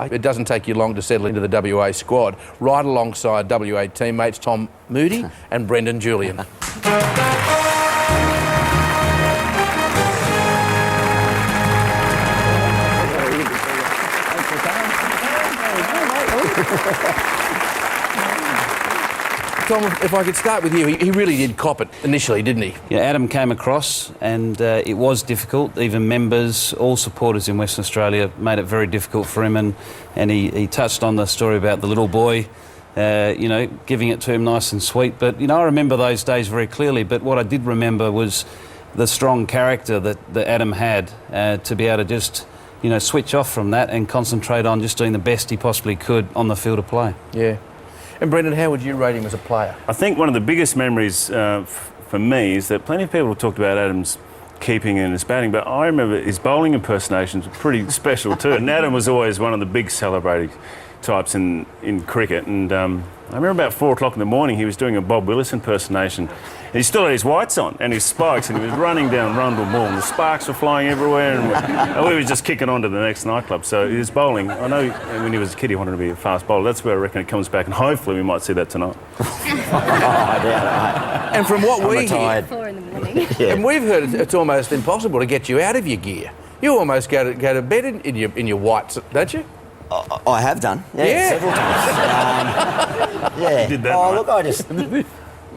are, it doesn't take you long to settle into the WA squad, right alongside WA teammates Tom Moody and Brendan Julian. Tom, if I could start with you, he really did cop it initially, didn't he? Yeah, Adam came across and it was difficult. Even members, all supporters in Western Australia made it very difficult for him, and he touched on the story about the little boy, you know, giving it to him nice and sweet. But, you know, I remember those days very clearly, but what I did remember was the strong character that Adam had to be able to just, you know, switch off from that and concentrate on just doing the best he possibly could on the field of play. Yeah. And Brendan, how would you rate him as a player? I think one of the biggest memories for me is that plenty of people have talked about Adam's keeping and his batting, but I remember his bowling impersonations were pretty special too. And Adam was always one of the big celebrating types in cricket. And I remember about 4 o'clock in the morning he was doing a Bob Willis impersonation. And he still had his whites on and his spikes, and he was running down Rundle Mall, and the sparks were flying everywhere, and we were just kicking on to the next nightclub. So his bowling, I know when he was a kid he wanted to be a fast bowler. That's where I reckon it comes back, and hopefully we might see that tonight. And from what we hear, 4 in the morning. and we've heard it's almost impossible to get you out of your gear. You almost go to bed in your whites, don't you? I have done, Yeah. several times. Yeah. Did that,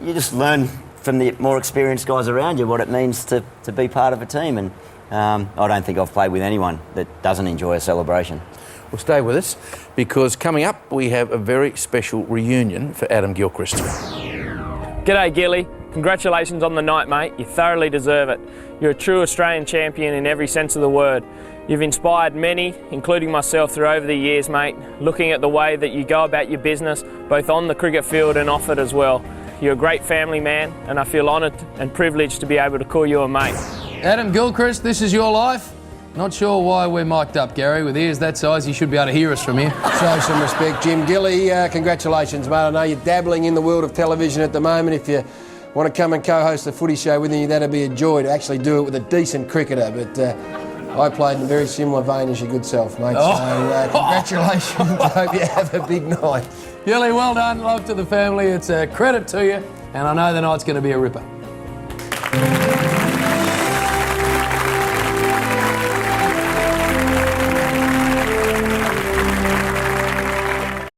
You just learn from the more experienced guys around you what it means to be part of a team, and I don't think I've played with anyone that doesn't enjoy a celebration. Well, stay with us, because coming up we have a very special reunion for Adam Gilchrist. G'day, Gilly. Congratulations on the night, mate. You thoroughly deserve it. You're a true Australian champion in every sense of the word. You've inspired many, including myself, through over the years, mate, looking at the way that you go about your business, both on the cricket field and off it as well. You're a great family man, and I feel honoured and privileged to be able to call you a mate. Adam Gilchrist, this is your life. Not sure why we're mic'd up, Gary. With ears that size, you should be able to hear us from here. Show some respect, Jim. Gilly, congratulations, mate. I know you're dabbling in the world of television at the moment. If you want to come and co-host the footy show with you, that'd be a joy to actually do it with a decent cricketer. But I played in a very similar vein as your good self, mate. Oh. So congratulations. I hope you have a big night. Gilly, well done. Love to the family. It's a credit to you, and I know the night's going to be a ripper.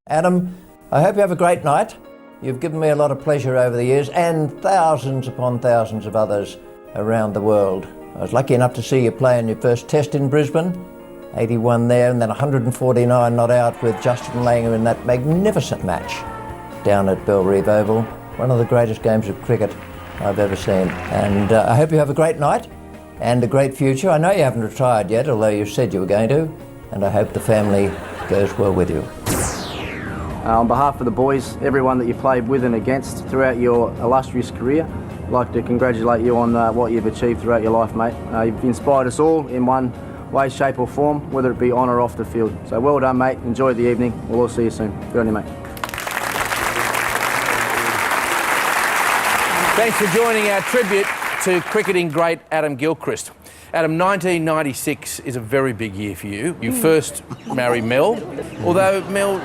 Adam, I hope you have a great night. You've given me a lot of pleasure over the years, and thousands upon thousands of others around the world. I was lucky enough to see you play in your first test in Brisbane, 81 there, and then 149 not out with Justin Langer in that magnificent match down at Bellerive Oval. One of the greatest games of cricket I've ever seen. And I hope you have a great night and a great future. I know you haven't retired yet, although you said you were going to, and I hope the family goes well with you. On behalf of the boys, everyone that you played with and against throughout your illustrious career, I'd like to congratulate you on what you've achieved throughout your life, mate. You've inspired us all in one way, shape or form, whether it be on or off the field. So well done, mate. Enjoy the evening. We'll all see you soon. Good on you, mate. Thanks for joining our tribute to cricketing great Adam Gilchrist. Adam, 1996 is a very big year for you. You first marry Mel, although Mel,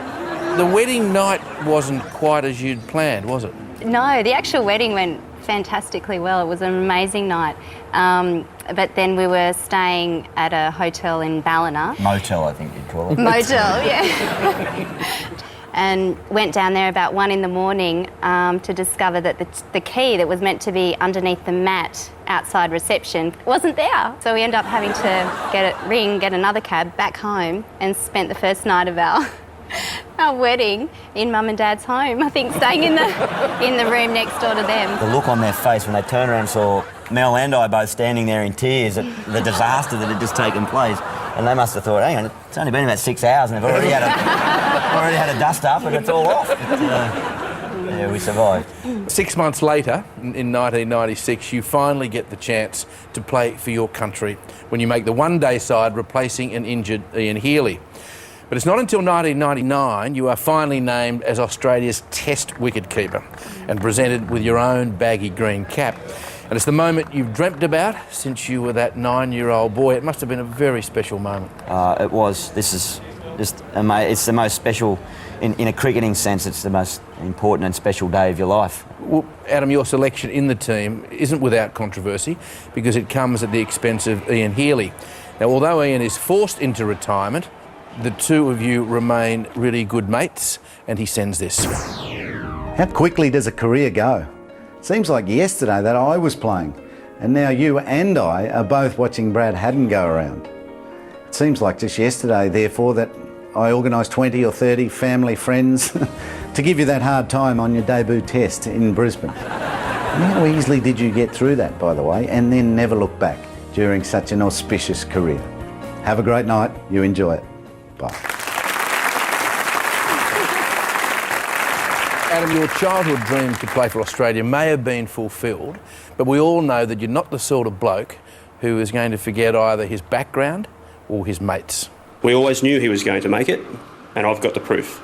the wedding night wasn't quite as you'd planned, was it? No, the actual wedding went fantastically well. It was an amazing night. But then we were staying at a hotel in Ballina. Motel, I think you'd call it. Motel, yeah. And went down there about 1 in the morning to discover that the key that was meant to be underneath the mat outside reception wasn't there. So we ended up having to get another cab back home, and spent the first night of our wedding in Mum and Dad's home. I think staying in the room next door to them. The look on their face when they turned around and saw Mel and I both standing there in tears at the disaster that had just taken place. And they must have thought, hang on, it's only been about 6 hours and they've already had a dust up and it's all off. But, yeah, we survived. 6 months later, in 1996, you finally get the chance to play for your country when you make the one-day side, replacing an injured Ian Healy. But it's not until 1999 you are finally named as Australia's Test wicketkeeper and presented with your own baggy green cap. And it's the moment you've dreamt about since you were that 9-year-old boy. It must have been a very special moment. It was. This is just it's the most special, in a cricketing sense, it's the most important and special day of your life. Well, Adam, your selection in the team isn't without controversy because it comes at the expense of Ian Healy. Now, although Ian is forced into retirement, the two of you remain really good mates, and he sends this. How quickly does a career go? It seems like yesterday that I was playing, and now you and I are both watching Brad Haddin go around. It seems like just yesterday, therefore, that I organised 20 or 30 family friends to give you that hard time on your debut test in Brisbane. And how easily did you get through that, by the way, and then never look back during such an auspicious career? Have a great night. You enjoy it. Bye. Adam, your childhood dream to play for Australia may have been fulfilled, but we all know that you're not the sort of bloke who is going to forget either his background or his mates. We always knew he was going to make it, and I've got the proof.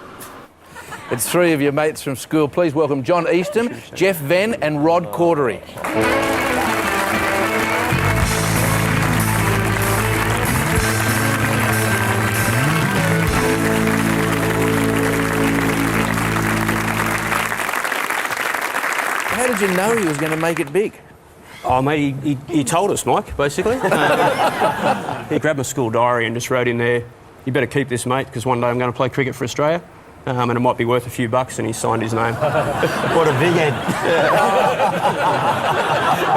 It's three of your mates from school. Please welcome John Eastham, Jeff Venn and Rod Cordery. How did you know he was going to make it big? Oh, mate, he told us, Mike, basically. He grabbed my school diary and just wrote in there, "You better keep this, mate, because one day I'm going to play cricket for Australia, and it might be worth a few bucks," and he signed his name. What a big head.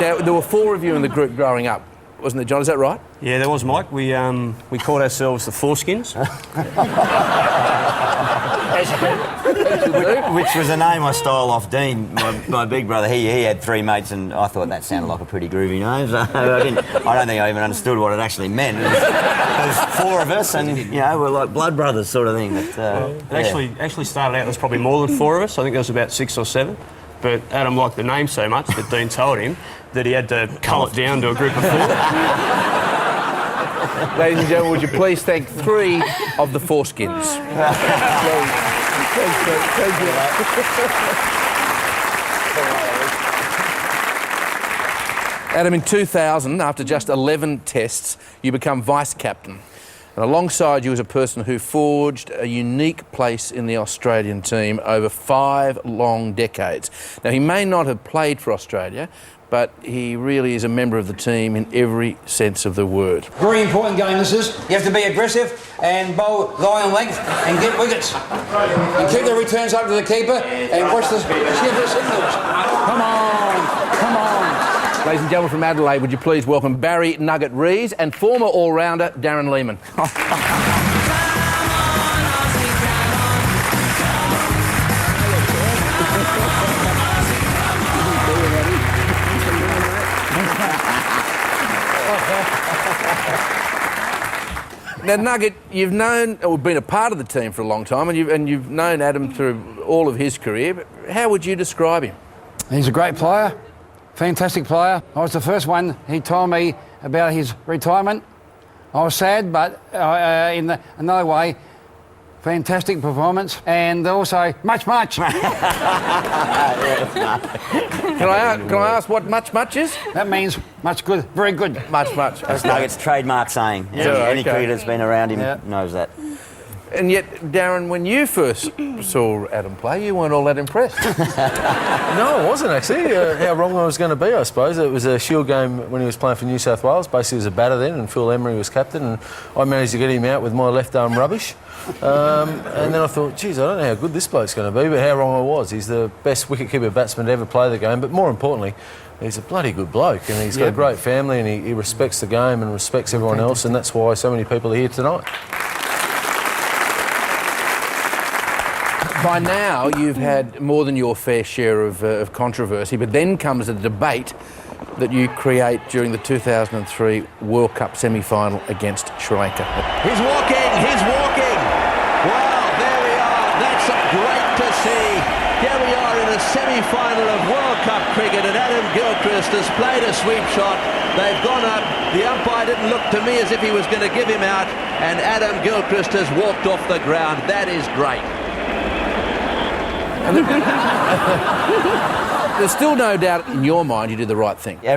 Now, there were four of you in the group growing up, wasn't there, John? Is that right? Yeah, there was, Mike. We called ourselves the Foreskins. Which was a name I stole off Dean, my big brother. He had three mates, and I thought that sounded like a pretty groovy name. So I don't think I even understood what it actually meant. It was four of us, and we're like blood brothers, sort of thing. But, Actually started out, there's probably more than four of us. I think there was about 6 or 7. But Adam liked the name so much that Dean told him that he had to cull it down to a group of 4. Ladies and gentlemen, would you please thank 3 of the Foreskins? Thank you. Adam, in 2000, after just 11 tests, you become vice-captain. And alongside you is a person who forged a unique place in the Australian team over 5 long decades. Now, he may not have played for Australia, but he really is a member of the team in every sense of the word. Very important game this is. You have to be aggressive and bowl lie on length and get wickets. And keep the returns up to the keeper and watch the signals. Come on. Ladies and gentlemen from Adelaide, would you please welcome Barry Nugget Rees and former all-rounder Darren Lehman. Now, Nugget, you've known or been a part of the team for a long time, and you've known Adam through all of his career. But how would you describe him? He's a great player, fantastic player. I was the first one. He told me about his retirement. I was sad, but in another way, fantastic performance, and also much. Can I ask what much is? That means much good, very good. Much. That's Nugget's trademark saying. Any cricketer that's been around him knows that. And yet, Darren, when you first saw Adam play, you weren't all that impressed. No, I wasn't actually. How wrong I was going to be, I suppose. It was a Shield game when he was playing for New South Wales. Basically, he was a batter then, and Phil Emery was captain, and I managed to get him out with my left arm rubbish. And then I thought, geez, I don't know how good this bloke's going to be, but how wrong I was. He's the best wicketkeeper batsman to ever play the game, but more importantly, he's a bloody good bloke, and he's got a great family, and he respects the game and respects everyone else, and that's why so many people are here tonight. By now, you've had more than your fair share of controversy, but then comes a debate that you create during the 2003 World Cup semi-final against Sri Lanka. He's walking. Wow, there we are. That's great to see. Here we are in a semi-final of World Cup cricket, and Adam Gilchrist has played a sweep shot. They've gone up. The umpire didn't look to me as if he was going to give him out, and Adam Gilchrist has walked off the ground. That is great. There's still no doubt in your mind you did the right thing.